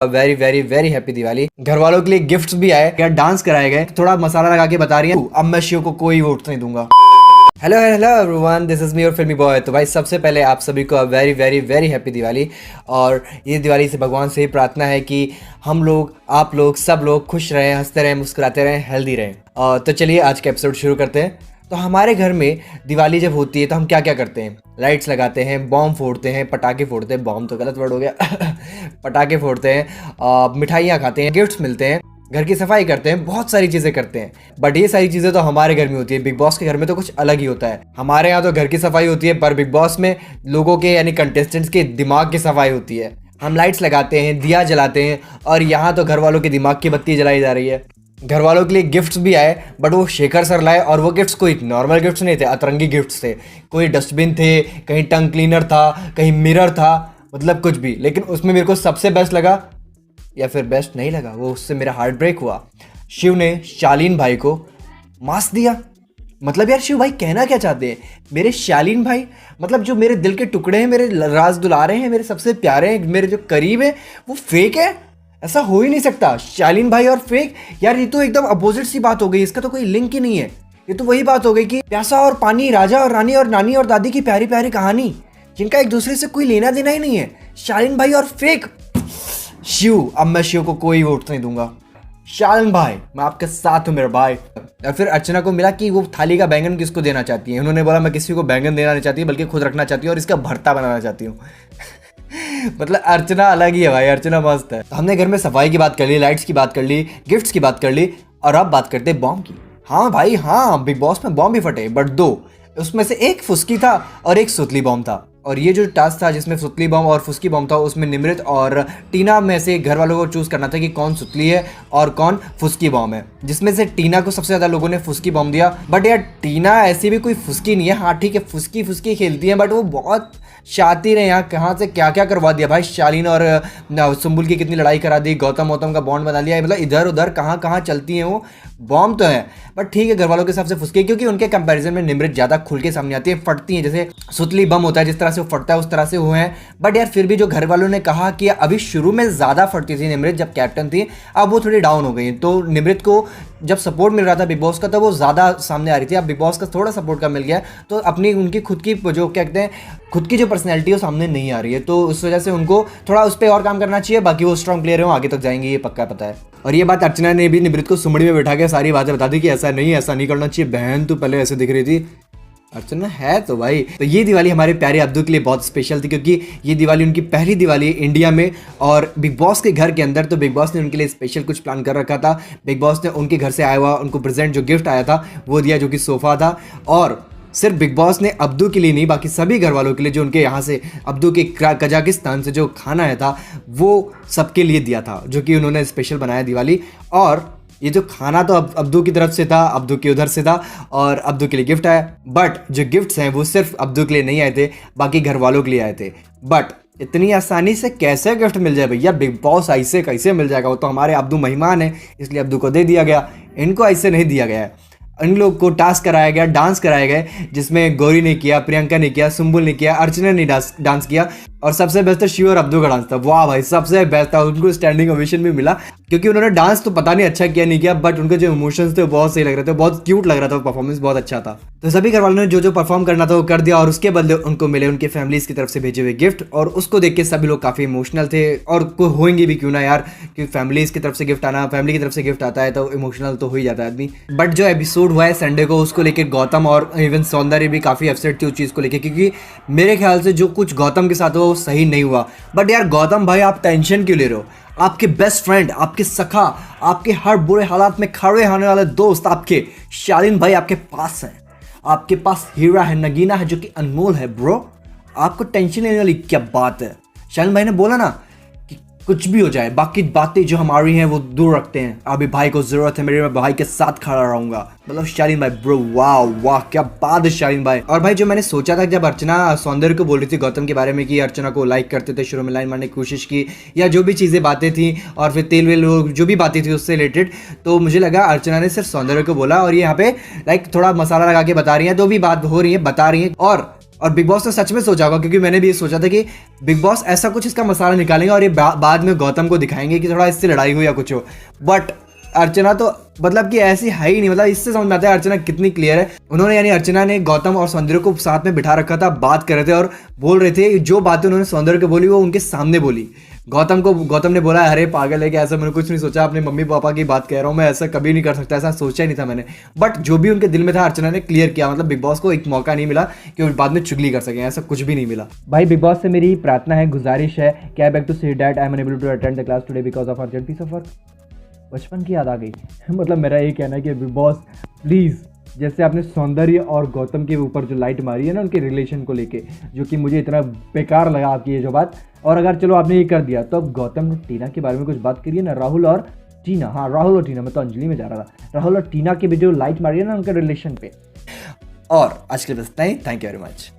Very very very happy Diwali. घर वालों के लिए गिफ्ट्स भी आए, क्या डांस कराए गए, थोड़ा मसाला लगा के बता रही है अब मैं शिव को कोई वोट नहीं दूंगा। Hello hello everyone, this is me और फिल्मी बॉय। तो भाई सबसे पहले आप सभी को very very very happy Diwali. और ये दिवाली से भगवान से ही प्रार्थना है कि हम लोग, आप लोग, सब लोग खुश रहें, हंसते रहें, मुस्कुराते रहें, हेल्दी रहें। तो चलिए आज का एपिसोड शुरू करते हैं। तो हमारे घर में दिवाली जब होती है तो हम क्या क्या करते हैं? लाइट्स लगाते हैं, बॉम्ब फोड़ते हैं, पटाखे फोड़ते हैं, बॉम्ब तो गलत वर्ड हो गया पटाखे फोड़ते हैं, मिठाइयाँ खाते हैं, गिफ्ट्स मिलते हैं, घर की सफाई करते हैं, बहुत सारी चीज़ें करते हैं। बट ये सारी चीज़ें तो हमारे घर में होती है, बिग बॉस के घर में तो कुछ अलग ही होता है। हमारे यहाँ तो घर की सफाई होती है, पर बिग बॉस में लोगों के यानी कंटेस्टेंट्स के दिमाग की सफाई होती है। हम लाइट्स लगाते हैं, दिया जलाते हैं, और यहाँ तो घर वालों के दिमाग की बत्ती जलाई जा रही है। घर वालों के लिए गिफ्ट्स भी आए, बट वो शेखर सर लाए, और वो गिफ्ट्स कोई नॉर्मल गिफ्ट्स नहीं थे, अतरंगी गिफ्ट्स थे। कोई डस्टबिन थे, कहीं टंग क्लीनर था, कहीं मिरर था, मतलब कुछ भी। लेकिन उसमें मेरे को सबसे बेस्ट लगा, या फिर बेस्ट नहीं लगा, वो उससे मेरा हार्ट ब्रेक हुआ। शिव ने शालीन भाई को मास्क दिया। मतलब यार शिव भाई कहना क्या चाहते हैं? मेरे शालीन भाई, मतलब जो मेरे दिल के टुकड़े हैं, मेरे राज दुलारे हैं, मेरे सबसे प्यारे हैं, मेरे जो करीब हैं, वो फेक है? ऐसा हो ही नहीं सकता। शालीन भाई और फेक, यार ये तो एकदम अपोजिट सी बात हो गई, इसका तो कोई लिंक ही नहीं है। ये तो वही बात हो गई कि प्यासा और पानी, राजा और रानी, और नानी और दादी की प्यारी प्यारी कहानी, जिनका एक दूसरे से कोई लेना देना ही नहीं है। शालीन भाई और फेक। शिव, अब मैं शिव को कोई वोट नहीं दूंगा। शालीन भाई, मैं आपके साथ हूँ मेरे भाई। और फिर अर्चना को मिला कि वो थाली का बैंगन किसको देना चाहती है। उन्होंने बोला मैं किसी को बैंगन देना नहीं चाहती, बल्कि खुद रखना चाहती हूँ और इसका भरता बनाना चाहती हूँ मतलब अर्चना अलग ही है भाई, अर्चना मस्त है। तो हमने घर में सफाई की बात कर ली, लाइट्स की बात कर ली, गिफ्ट्स की बात कर ली, और अब बात करते हैं बॉम्ब की। हाँ भाई हाँ, बिग बॉस में बॉम्ब भी फटे, बट दो। उसमें से एक फुसकी था और एक सुतली बॉम्ब था। और ये जो टास्क था जिसमें सुतली बॉम्ब और फुसकी बॉम्ब था, उसमें निमृत और टीना में से घर वालों को चूज करना था कि कौन सुतली है और कौन फुसकी बॉम्ब है। जिसमें से टीना को सबसे ज्यादा लोगों ने फुसकी बॉम्ब दिया। बट यार टीना ऐसी भी कोई फुसकी नहीं है। हाँ ठीक है, फुसकी फुसकी खेलती है, बट वो बहुत शातिर है। यहाँ कहाँ से क्या क्या करवा दिया भाई। शालीन और सुम्बुल की कितनी लड़ाई करा दी, गौतम गौतम का बॉन्ड बना लिया। मतलब इधर उधर कहाँ कहाँ चलती हैं वो। बॉम्ब तो है, बट ठीक है, घर वालों के हिसाब से फुसकी, क्योंकि उनके कंपैरिजन में निमृत ज्यादा खुल के सामने आती है, फटती है। जैसे सुतली बम होता है, जिस तरह से वो फटता है उस तरह से हुए हैं। बट यार फिर भी जो घर वालों ने कहा कि अभी शुरू में ज्यादा फटती थी निमृत जब कैप्टन थी, अब वो थोड़ी डाउन हो गई। तो निमृत को जब सपोर्ट मिल रहा था बिग बॉस का, तो वो ज्यादा सामने आ रही थी। अब बिग बॉस का थोड़ा सपोर्ट कम मिल गया, तो अपनी उनकी खुद की जो क्या कहते हैं, खुद की जो पर्सनैलिटी है वो सामने नहीं आ रही है। तो उस वजह से उनको थोड़ा उस पर और काम करना चाहिए। बाकी वो स्ट्रॉन्ग प्लेयर है, वो आगे तक जाएंगे, ये पक्का पता है। और ये बात अर्चना ने भी निमृत को सुमड़ी में बैठा के सारी बातें बता दी कि ऐसा नहीं करना चाहिए, बहन तू पहले ऐसे दिख रही थी। अर्चना है तो भाई। तो ये दिवाली हमारे प्यारे अब्दू के लिए बहुत स्पेशल थी, क्योंकि ये दिवाली उनकी पहली दिवाली है इंडिया में और बिग बॉस के घर के अंदर। तो बिग बॉस ने उनके लिए स्पेशल कुछ प्लान कर रखा था। बिग बॉस ने उनके घर से आया हुआ उनको प्रेजेंट जो गिफ्ट आया था वो दिया, जो कि सोफा था। और सिर्फ बिग बॉस ने अब्दू के लिए नहीं, बाकी सभी घर वालों के लिए, जो उनके यहाँ से अब्दू के कजाकिस्तान से जो खाना आया था वो सबके लिए दिया था, जो कि उन्होंने स्पेशल बनाया दिवाली। और ये जो खाना तो अब्दू की तरफ से था, अब्दू के उधर से था, और अब्दू के लिए गिफ्ट आया। बट जो गिफ्ट्स हैं वो सिर्फ अब्दू के लिए नहीं आए थे, बाकी घर वालों के लिए आए थे। बट इतनी आसानी से कैसे गिफ्ट मिल जाए भैया? बिग बॉस ऐसे कैसे मिल जाएगा? वो तो हमारे अब्दू मेहमान है, इसलिए अब्दू को दे दिया गया। इनको ऐसे नहीं दिया गया है। इन लोग को टास्क कराया गया, डांस कराए गए, जिसमें गौरी ने किया, प्रियंका ने किया, सुम्बुल ने किया, अर्चना ने डांस किया, और सबसे बेस्ट था शिव और अब्दू का डांस था। वाह भाई, सबसे बेस्ट था। उनको स्टैंडिंग ओवेशन भी मिला, क्योंकि उन्होंने डांस तो पता नहीं अच्छा किया नहीं किया, बट उनके जो इमोशंस थे वो बहुत सही लग रहे थे, बहुत क्यूट लग रहा था, परफॉर्मेंस बहुत अच्छा था। तो सभी घर वालों ने जो जो परफॉर्म करना था वो कर दिया, और उसके बदले उनको मिले उनके फैमिलीज की तरफ से भेजे हुए गिफ्ट। और उसको देख के सभी लोग काफी इमोशनल थे, और कोई होंगे भी क्यों ना यार, क्योंकि फैमिलीज की तरफ से गिफ्ट आना, फैमिली की तरफ से गिफ्ट आता है तो इमोशनल तो हो ही जाता है आदमी। बट जो एपिसोड हुआ है संडे को, उसको लेके गौतम और इवन सौंदर्य भी काफी अपसेट थी उस चीज को लेके, क्योंकि मेरे ख्याल से जो कुछ गौतम के साथ हुआ वो सही नहीं हुआ। बट यार गौतम भाई, आप टेंशन क्यों ले रहे हो? आपके बेस्ट फ्रेंड, आपके सखा, आपके हर बुरे हालात में खड़े होने वाले दोस्त आपके शालीन भाई आपके पास है। आपके पास हीरा है, नगीना है, जो कि अनमोल है ब्रो। आपको टेंशन लेने वाली क्या बात है? शालीन भाई ने बोला ना कि कुछ भी हो जाए, बाकी बातें जो हमारी हैं वो दूर रखते हैं। अभी भाई को जरूरत है मेरे, मैं भाई के साथ खड़ा रहूंगा। मतलब शालीन भाई ब्रो, वाह वाह क्या बात है शालीन भाई। और भाई जो मैंने सोचा था, जब अर्चना सौंदर्य को बोल रही थी गौतम के बारे में कि अर्चना को लाइक करते थे, शुरू में लाइन मारने की कोशिश की, या जो भी चीज़ें बातें थी, और फिर तेल वेल जो भी बातें थी उससे रिलेटेड, तो मुझे लगा अर्चना ने सिर्फ सौंदर्य को बोला, और ये यहाँ पे लाइक थोड़ा मसाला लगा के बता रही है, जो भी बात हो रही है बता रही है। और और बिग बॉस ने सच में सोचा होगा, क्योंकि मैंने भी ये सोचा था कि बिग बॉस ऐसा कुछ इसका मसाला निकालेंगे और ये बाद में गौतम को दिखाएंगे कि थोड़ा इससे लड़ाई हो या कुछ हो। बट अर्चना तो मतलब कि ऐसी है ही नहीं। मतलब इससे समझ में आता है अर्चना कितनी क्लियर है। उन्होंने यानी अर्चना ने गौतम और सौंदर्य को साथ में बिठा रखा था, बात कर रहे थे और बोल रहे थे जो बातें उन्होंने सौंदर्य को बोली वो उनके सामने बोली। गौतम ने बोला अरे पागल है कि ऐसा मैंने कुछ नहीं सोचा, अपने मम्मी पापा की बात कह रहा हूँ मैं, ऐसा कभी नहीं कर सकता, ऐसा सोचा ही नहीं था मैंने। बट जो भी उनके दिल में था अर्चना ने क्लियर किया। मतलब बिग बॉस को एक मौका नहीं मिला कि वो बाद में चुगली कर सकें, ऐसा कुछ भी नहीं मिला। भाई बिग बॉस से मेरी प्रार्थना है, गुजारिश है कि I beg to say that I am unable to attend the class today because of urgent piece of work. बचपन की याद आ गई। मतलब मेरा ये कहना है कि बिग बॉस प्लीज़, जैसे आपने सौंदर्य और गौतम के ऊपर जो लाइट मारी है ना उनके रिलेशन को लेके, जो कि मुझे इतना बेकार लगा आपकी ये जो बात, और अगर चलो आपने ये कर दिया तो अब गौतम ने टीना के बारे में कुछ बात करिए ना, राहुल और टीना। हाँ राहुल और टीना, मैं तो अंजलि में जा रहा था। राहुल और टीना की भी जो लाइट मारी है ना उनके रिलेशन पे। और आज के लिए बस इतना ही। Thank you very much.